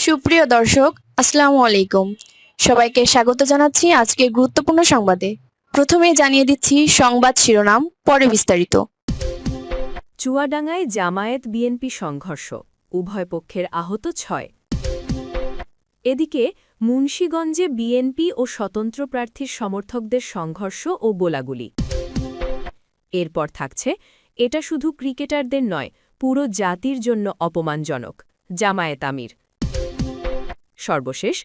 সুপ্রিয় দর্শক, আসসালামু আলাইকুম। সবাইকে স্বাগত জানাচ্ছি আজকের গুরুত্বপূর্ণ সংবাদে। প্রথমেই জানিয়ে দিচ্ছি সংবাদ শিরোনাম, পরে বিস্তারিত। চুয়াডাঙ্গায় জামায়াত বিএনপি সংঘর্ষ, উভয় পক্ষের আহত ৬। এদিকে মুন্সিগঞ্জে বিএনপি ও স্বতন্ত্র প্রার্থীর সমর্থকদের সংঘর্ষ ও গোলাগুলি। এরপর থাকছে, এটা শুধু ক্রিকেটারদের নয়, পুরো জাতির জন্য অপমানজনক, জামায়াত আমির। সর্বশেষ,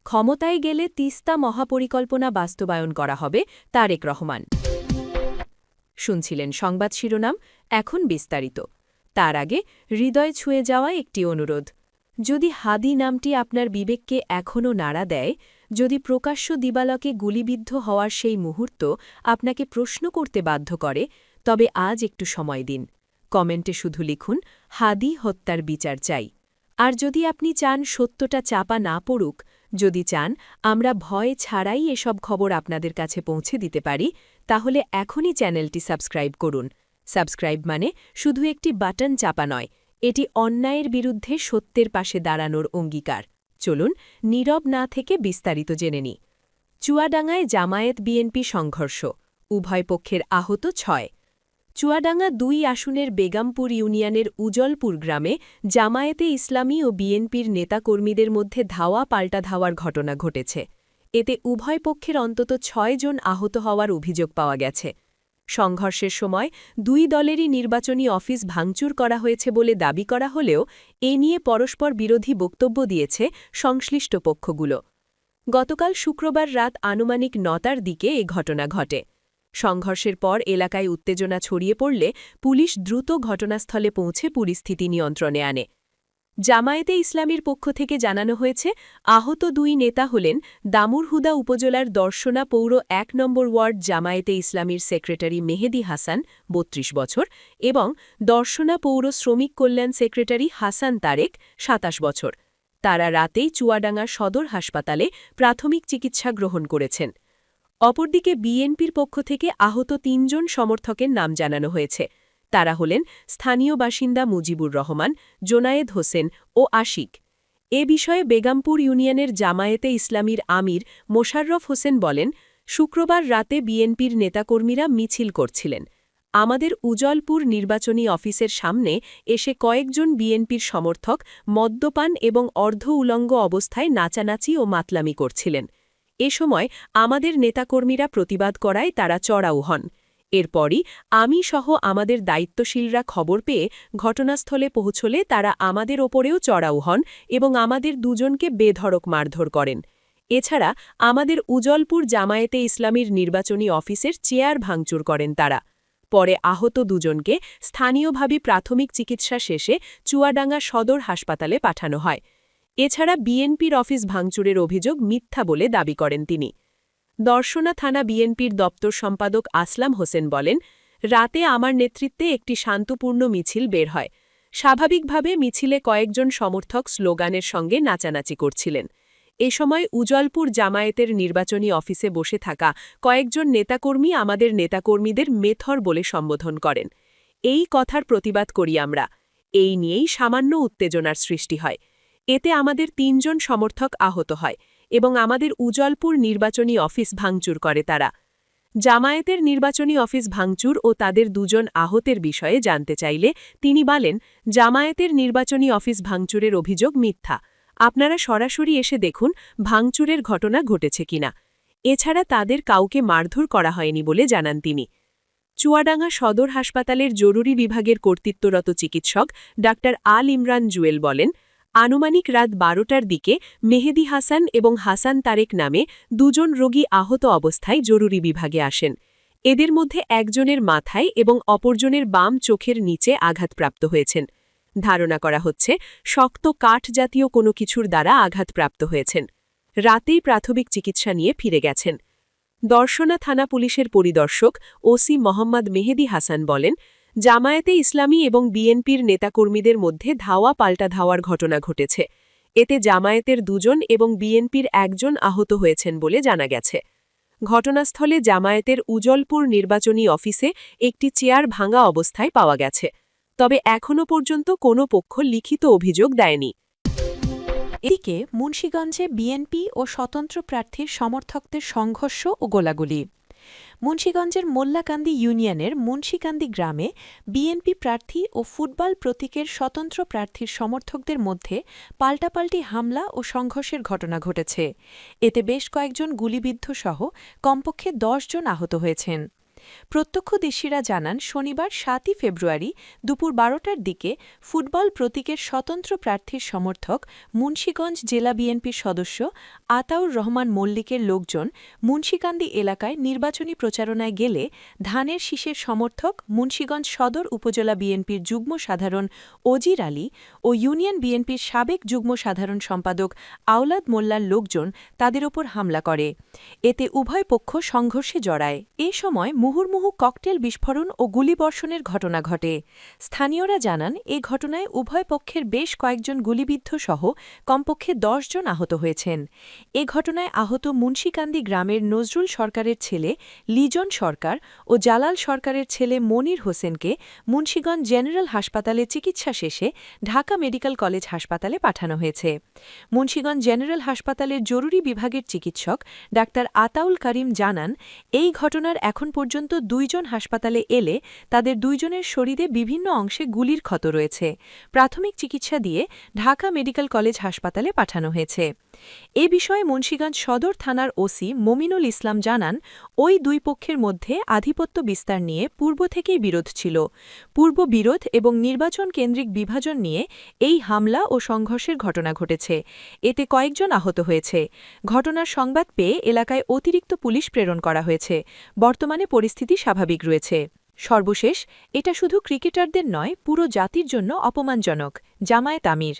ক্ষমতায় গেলে তিস্তা মহাপরিকল্পনা বাস্তবায়ন করা হবে, তারেক রহমান। শুনছিলেন সংবাদ শিরোনাম, এখন বিস্তারিত। তার আগে হৃদয় ছুঁয়ে যাওয়া একটি অনুরোধ। যদি হাদি নামটি আপনার বিবেককে এখনও নাড়া দেয়, যদি প্রকাশ্য দিবালকে গুলিবিদ্ধ হওয়ার সেই মুহূর্ত আপনাকে প্রশ্ন করতে বাধ্য করে, তবে আজ একটু সময় দিন। কমেন্টে শুধু লিখুন, হাদি হত্যার বিচার চাই। আর যদি আপনি চান সত্যটা চাপা না পড়ুক, যদি চান আমরা ভয় ছাড়াই এসব খবর আপনাদের কাছে পৌঁছে দিতে পারি, তাহলে এখনই চ্যানেলটি সাবস্ক্রাইব করুন। সাবস্ক্রাইব মানে শুধু একটি বাটন চাপা নয়, এটি অন্যায়ের বিরুদ্ধে সত্যের পাশে দাঁড়ানোর অঙ্গীকার। চলুন নীরব না থেকে বিস্তারিত জেনে নিই। চুয়াডাঙ্গায় জামায়াত বিএনপি সংঘর্ষ, উভয় পক্ষের আহত ৬। চুয়াডাঙ্গা ২ আসনের বেগামপুর ইউনিয়নের উজলপুর গ্রামে জামায়াতে ইসলামী ও বিএনপির নেতাকর্মীদের মধ্যে ধাওয়া পাল্টা ধাওয়ার ঘটনা ঘটেছে। এতে উভয় পক্ষের অন্তত ৬ জন আহত হওয়ার অভিযোগ পাওয়া গেছে। সংঘর্ষের সময় ২ দলেরই নির্বাচনী অফিস ভাঙচুর করা হয়েছে বলে দাবি করা হলেও এ নিয়ে পরস্পর বিরোধী বক্তব্য দিয়েছে সংশ্লিষ্ট পক্ষগুলো। গতকাল শুক্রবার রাত আনুমানিক ৯টার দিকে এ ঘটনা ঘটে। সংঘর্ষের পর এলাকায় উত্তেজনা ছড়িয়ে পড়লে পুলিশ দ্রুত ঘটনাস্থলে পৌঁছে পরিস্থিতি নিয়ন্ত্রণে আনে। জামায়াতে ইসলামীর পক্ষ থেকে জানানো হয়েছে, আহত ২ নেতা হলেন দামুরহুদা উপজেলার দর্শনা পৌর ১ নম্বর ওয়ার্ড জামায়াতে ইসলামীর সেক্রেটারি মেহেদি হাসান ৩২ বছর এবং দর্শনা পৌর শ্রমিক কল্যাণ সেক্রেটারি হাসান তারেক ২৭ বছর। তারা রাতেই চুয়াডাঙ্গা সদর হাসপাতালে প্রাথমিক চিকিৎসা গ্রহণ করেছেন। অপরদিকে বিএনপির পক্ষ থেকে আহত ৩ জন সমর্থকের নাম জানানো হয়েছে। তারা হলেন স্থানীয় বাসিন্দা মুজিবুর রহমান, জোনায়েদ হোসেন ও আশিক। এ বিষয়ে বেগামপুর ইউনিয়নের জামায়াতে ইসলামীর আমির মোশাররফ হোসেন বলেন, শুক্রবার রাতে বিএনপির নেতাকর্মীরা মিছিল করছিলেন। আমাদের উজলপুর নির্বাচনী অফিসের সামনে এসে কয়েকজন বিএনপির সমর্থক মদ্যপান এবং অর্ধ উলঙ্গ অবস্থায় নাচানাচি ও মাতলামি করছিলেন। এ সময় আমাদের নেতাকর্মীরা প্রতিবাদ করায় তারা চড়াও হন। এরপরই আমি সহ আমাদের দায়িত্বশীলরা খবর পেয়ে ঘটনাস্থলে পৌঁছলে তারা আমাদের ওপরেও চড়াও হন এবং আমাদের দুজনকে বেধড়ক মারধর করেন। এছাড়া আমাদের উজলপুর জামায়াতে ইসলামীর নির্বাচনী অফিসের চেয়ার ভাঙচুর করেন তারা। পরে আহত দুজনকে স্থানীয়ভাবে প্রাথমিক চিকিৎসা শেষে চুয়াডাঙ্গা সদর হাসপাতালে পাঠানো হয়। এছাড়া বিএনপির অফিস ভাঙচুরের অভিযোগ মিথ্যা বলে দাবি করেন তিনি। দর্শনা থানা বিএনপির দপ্তর সম্পাদক আসলাম হোসেন বলেন, রাতে আমার নেতৃত্বে একটি শান্তপূর্ণ মিছিল বের হয়। স্বাভাবিকভাবে মিছিলে কয়েকজন সমর্থক স্লোগানের সঙ্গে নাচানাচি করছিলেন। এ সময় উজলপুর জামায়াতের নির্বাচনী অফিসে বসে থাকা কয়েকজন নেতাকর্মী আমাদের নেতাকর্মীদের মেথর বলে সম্বোধন করেন। এই কথার প্রতিবাদ করি আমরা। এই নিয়েই সামান্য উত্তেজনার সৃষ্টি হয়। এতে আমাদের ৩ জন সমর্থক আহত হয় এবং আমাদের উজলপুর নির্বাচনী অফিস ভাঙচুর করে তারা। জামায়াতের নির্বাচনী অফিস ভাঙচুর ও তাদের ২ জন আহতের বিষয়ে জানতে চাইলে তিনি বলেন, জামায়াতের নির্বাচনী অফিস ভাঙচুরের অভিযোগ মিথ্যা। আপনারা সরাসরি এসে দেখুন ভাঙচুরের ঘটনা ঘটেছে কিনা। এছাড়া তাদের কাউকে মারধর করা হয়নি বলে জানান তিনি। চুয়াডাঙ্গা সদর হাসপাতালের জরুরি বিভাগের কর্তৃত্বরত চিকিৎসক ডাক্তার আল ইমরান জুয়েল বলেন, আনুমানিক রাত ১২টার দিকে মেহেদি হাসান এবং হাসান তারেক নামে ২ জন রোগী আহত অবস্থায় জরুরি বিভাগে আসেন। এদের মধ্যে একজনের মাথায় এবং অপরজনের বাম চোখের নিচে আঘাতপ্রাপ্ত হয়েছেন। ধারণা করা হচ্ছে শক্ত কাঠ জাতীয় কোনো কিছুর দ্বারা আঘাতপ্রাপ্ত হয়েছেন। রাতেই প্রাথমিক চিকিৎসা নিয়ে ফিরে গেছেন। দর্শনা থানা পুলিশের পরিদর্শক ওসি মোহাম্মদ মেহেদি হাসান বলেন, জামায়াতে ইসলামী এবং বিএনপির নেতাকর্মীদের মধ্যে ধাওয়া পাল্টা ধাওয়ার ঘটনা ঘটেছে। এতে জামায়াতের ২ জন এবং বিএনপির ১ জন আহত হয়েছেন বলে জানা গেছে। ঘটনাস্থলে জামায়াতের উজলপুর নির্বাচনী অফিসে একটি চেয়ার ভাঙা অবস্থায় পাওয়া গেছে। তবে এখনও পর্যন্ত কোনো পক্ষ লিখিত অভিযোগ দেয়নি। এদিকে মুন্সিগঞ্জে বিএনপি ও স্বতন্ত্র প্রার্থীর সমর্থকদের সংঘর্ষ ও গোলাগুলি। মুন্সিগঞ্জের মোল্লাকান্দি ইউনিয়নের মুন্সিকান্দি গ্রামে বিএনপি প্রার্থী ও ফুটবল প্রতীকের স্বতন্ত্র প্রার্থীর সমর্থকদের মধ্যে পাল্টাপাল্টি হামলা ও সংঘর্ষের ঘটনা ঘটেছে। এতে বেশ কয়েকজন গুলিবিদ্ধসহ কমপক্ষে ১০ জন আহত হয়েছেন। প্রত্যক্ষদর্শীরা জানান, শনিবার ৭ই ফেব্রুয়ারি দুপুর ১২টার দিকে ফুটবল প্রতীকের স্বতন্ত্র প্রার্থীর সমর্থক মুন্সিগঞ্জ জেলা বিএনপির সদস্য আতাউর রহমান মল্লিকের লোকজন মুন্সিকান্দি এলাকায় নির্বাচনী প্রচারণায় গেলে ধানের শীষের সমর্থক মুন্সিগঞ্জ সদর উপজেলা বিএনপির যুগ্ম সাধারণ অজির আলী ও ইউনিয়ন বিএনপির সাবেক যুগ্ম সাধারণ সম্পাদক আওলাদ মোল্লার লোকজন তাদের ওপর হামলা করে। এতে উভয় পক্ষ সংঘর্ষে জড়ায়। এ সময় মুহুর্মুহু ককটেল বিস্ফোরণ ও গুলিবর্ষণের ঘটনা ঘটে। স্থানীয়রা জানান, এ ঘটনায় উভয় পক্ষের বেশ কয়েকজন গুলিবিদ্ধসহ কমপক্ষে ১০ জন আহত হয়েছেন। এ ঘটনায় আহত মুন্সিকান্দি গ্রামের নজরুল সরকারের ছেলে লিজন সরকার ও জালাল সরকারের ছেলে মনির হোসেনকে মুন্সিগঞ্জ জেনারেল হাসপাতালে চিকিৎসা শেষে ঢাকা মেডিকেল কলেজ হাসপাতালে পাঠানো হয়েছে। মুন্সিগঞ্জ জেনারেল হাসপাতালের জরুরি বিভাগের চিকিৎসক ডাক্তার আতাউল করিম জানান, এই ঘটনার এখন পর্যন্ত ২ জন হাসপাতালে এলে তাদের ২ জনের শরীরে বিভিন্ন অংশে গুলির ক্ষত রয়েছে। প্রাথমিক চিকিৎসা দিয়ে ঢাকা মেডিকেল কলেজ হাসপাতালে পাঠানো হয়েছে। এ বিষয়ে মুন্সিগঞ্জ সদর থানার ওসি মমিনুল ইসলাম জানান, ওই দুই পক্ষের মধ্যে আধিপত্য বিস্তার নিয়ে পূর্ব থেকেই বিরোধ ছিল। পূর্ব বিরোধ এবং নির্বাচন কেন্দ্রিক বিভাজন নিয়ে এই হামলা ও সংঘর্ষের ঘটনা ঘটেছে। এতে কয়েকজন আহত হয়েছে। ঘটনার সংবাদ পেয়ে এলাকায় অতিরিক্ত পুলিশ প্রেরণ করা হয়েছে। বর্তমানে পরিস্থিতি স্বাভাবিক রয়েছে। সর্বশেষ, এটা শুধু ক্রিকেটারদের নয়, পুরো জাতির জন্য অপমানজনক। জামায়াত আমির।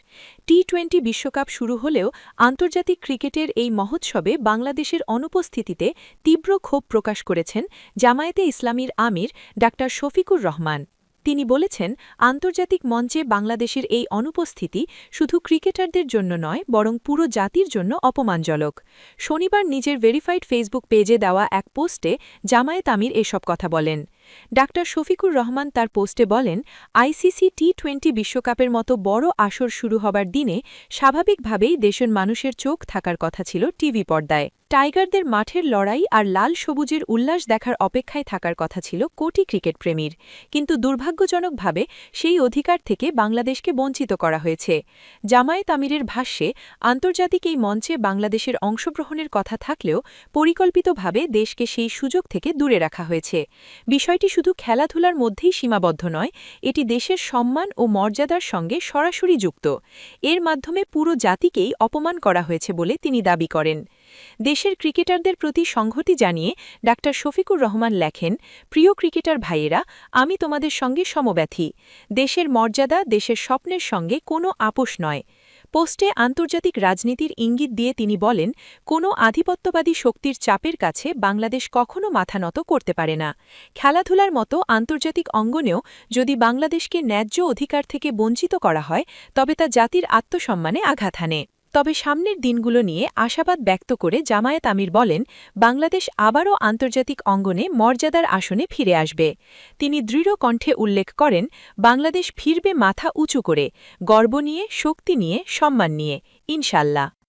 টি-20 বিশ্বকাপ শুরু হলেও আন্তর্জাতিক ক্রিকেটের এই মহোৎসবে বাংলাদেশের অনুপস্থিতিতে তীব্র ক্ষোভ প্রকাশ করেছেন জামায়াতে ইসলামীর আমির ডা. শফিকুর রহমান। তিনি বলেছেন, আন্তর্জাতিক মঞ্চে বাংলাদেশের এই অনুপস্থিতি শুধু ক্রিকেটারদের জন্য নয়, বরং পুরো জাতির জন্য অপমানজনক। শনিবার নিজের ভেরিফাইড ফেসবুক পেজে দেওয়া এক পোস্টে জামায়াত আমির এসব কথা বলেন। ডা. শফিকুর রহমান তার পোস্টে বলেন, আইসিসি টি-20 বিশ্বকাপের মতো বড় আসর শুরু হবার দিনে স্বাভাবিকভাবেই দেশের মানুষের চোখ থাকার কথা ছিল টিভি পর্দায়। টাইগারদের মাঠের লড়াই আর লাল সবুজের উল্লাস দেখার অপেক্ষায় থাকার কথা ছিল কোটি ক্রিকেট প্রেমীর। কিন্তু দুর্ভাগ্যজনকভাবে সেই অধিকার থেকে বাংলাদেশকে বঞ্চিত করা হয়েছে। জামায়াত আমিরের ভাষ্যে, আন্তর্জাতিক এই মঞ্চে বাংলাদেশের অংশগ্রহণের কথা থাকলেও পরিকল্পিতভাবে দেশকে সেই সুযোগ থেকে দূরে রাখা হয়েছে। বিষয়টি শুধু খেলাধুলার মধ্যেই সীমাবদ্ধ নয়, এটি দেশের সম্মান ও মর্যাদার সঙ্গে সরাসরি যুক্ত। এর মাধ্যমে পুরো জাতিকেই অপমান করা হয়েছে বলে তিনি দাবি করেন। দেশের ক্রিকেটারদের প্রতি সংহতি জানিয়ে ডা. শফিকুর রহমান লেখেন, প্রিয় ক্রিকেটার ভাইয়েরা, আমি তোমাদের সঙ্গে সমব্যথী। দেশের মর্যাদা, দেশের স্বপ্নের সঙ্গে কোনো আপোষ নয়। পোস্টে আন্তর্জাতিক রাজনীতির ইঙ্গিত দিয়ে তিনি বলেন, কোনো আধিপত্যবাদী শক্তির চাপের কাছে বাংলাদেশ কখনো মাথা নত করতে পারে না। খেলাধুলার মতো আন্তর্জাতিক অঙ্গনেও যদি বাংলাদেশকে ন্যায্য অধিকার থেকে বঞ্চিত করা হয়, তবে তা জাতির আত্মসম্মানে আঘাত হানে। তবে সামনের দিনগুলো নিয়ে আশাবাদ ব্যক্ত করে জামায়াত আমির বলেন, বাংলাদেশ আবারও আন্তর্জাতিক অঙ্গনে মর্যাদার আসনে ফিরে আসবে। তিনি দৃঢ় কণ্ঠে উল্লেখ করেন, বাংলাদেশ ফিরবে মাথা উঁচু করে, গর্ব নিয়ে, শক্তি নিয়ে, সম্মান নিয়ে, ইনশাল্লাহ।